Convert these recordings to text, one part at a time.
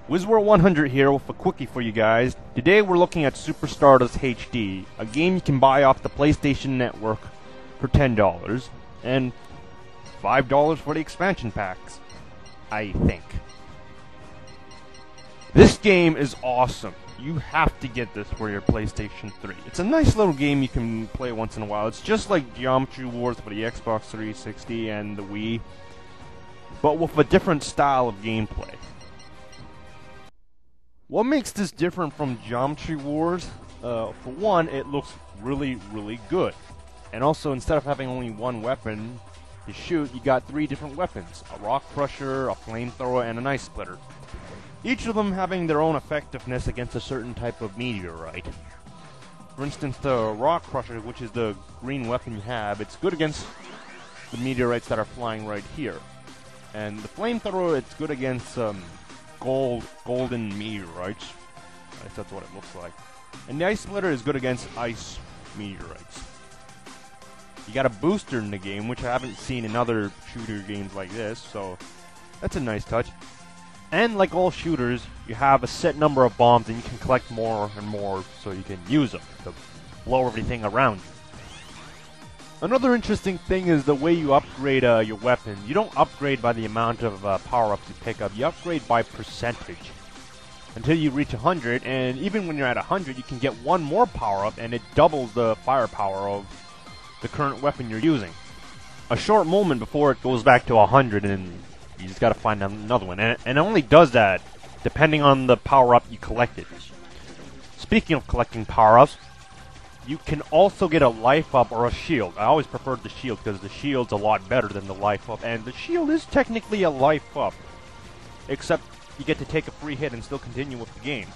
WizWorld 100 here with a quickie for you guys. Today we're looking at Super StarDust HD, a game you can buy off the PlayStation Network for $10 and $5 for the expansion packs, I think. This game is awesome. You have to get this for your PlayStation 3. It's a nice little game you can play once in a while. It's just like Geometry Wars for the Xbox 360 and the Wii, but with a different style of gameplay. What makes this different from Geometry Wars? For one, it looks really good. And also, instead of having only one weapon to shoot, you got 3 different weapons. A rock crusher, a flamethrower, and an ice splitter. Each of them having their own effectiveness against a certain type of meteorite. For instance, the rock crusher, which is the green weapon you have, it's good against the meteorites that are flying right here. And the flamethrower, it's good against golden meteorites. At least that's what it looks like. And the ice splitter is good against ice meteorites. You got a booster in the game, which I haven't seen in other shooter games like this, so that's a nice touch. And like all shooters, you have a set number of bombs, and you can collect more and more so you can use them to blow everything around you. Another interesting thing is the way you upgrade your weapon. You don't upgrade by the amount of power-ups you pick up. You upgrade by percentage until you reach 100, and even when you're at 100, you can get one more power-up, and it doubles the firepower of the current weapon you're using. A short moment before it goes back to 100, and you just gotta find another one. And it only does that depending on the power-up you collected. Speaking of collecting power-ups, you can also get a life up or a shield. I always preferred the shield because the shield's a lot better than the life up. And the shield is technically a life up, except you get to take a free hit and still continue with the game.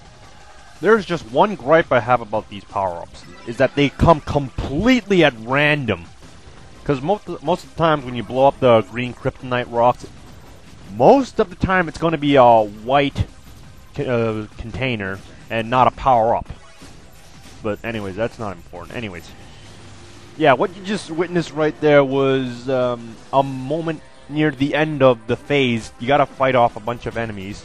There's just one gripe I have about these power-ups, is that they come completely at random. Because most of the times when you blow up the green kryptonite rocks, most of the time it's going to be a white container and not a power-up. But anyways, that's not important. Anyways, yeah, what you just witnessed right there was a moment near the end of the phase. You gotta fight off a bunch of enemies.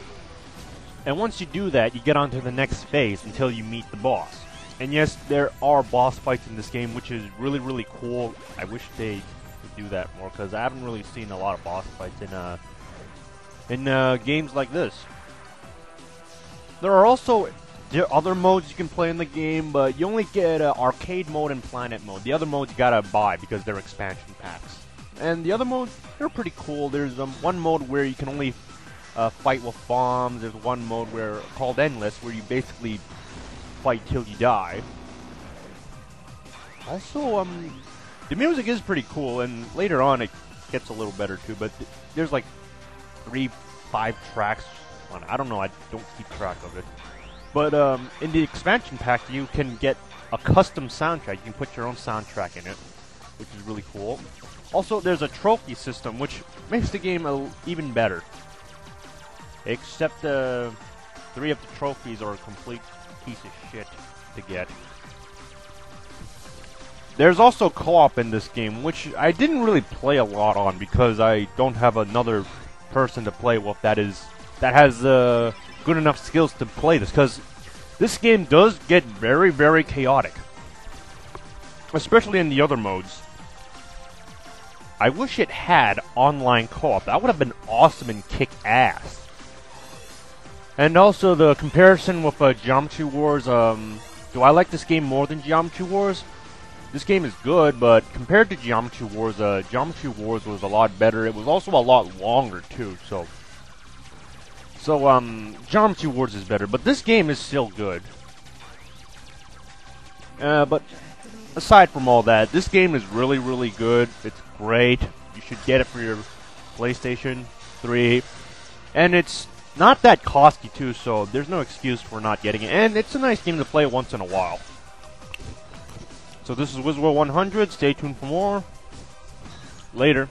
And once you do that, you get on to the next phase until you meet the boss. And yes, there are boss fights in this game, which is really cool. I wish they could do that more, because I haven't really seen a lot of boss fights in games like this. There are also other modes you can play in the game, but you only get arcade mode and planet mode. The other modes you gotta buy because they're expansion packs. And the other modes, they're pretty cool. There's one mode where you can only fight with bombs. There's one mode called Endless, where you basically fight till you die. Also, the music is pretty cool, and later on it gets a little better too, but there's like 3-5 tracks on it. I don't know, I don't keep track of it. But in the expansion pack, you can get a custom soundtrack. You can put your own soundtrack in it, which is really cool. Also, there's a trophy system, which makes the game even better. Except 3 of the trophies are a complete piece of shit to get. There's also co-op in this game, which I didn't really play a lot on because I don't have another person to play with that has good enough skills to play this, because this game does get very chaotic, especially in the other modes. I wish it had online co-op. That would have been awesome and kick ass. And also the comparison with Geometry Wars. Do I like this game more than Geometry Wars? This game is good, but compared to Geometry Wars was a lot better. It was also a lot longer too, so Geometry Wars is better, but this game is still good. But aside from all that, this game is really good. It's great. You should get it for your PlayStation 3. And it's not that costly too, so there's no excuse for not getting it. And it's a nice game to play once in a while. So this is WizWorld 100. Stay tuned for more. Later.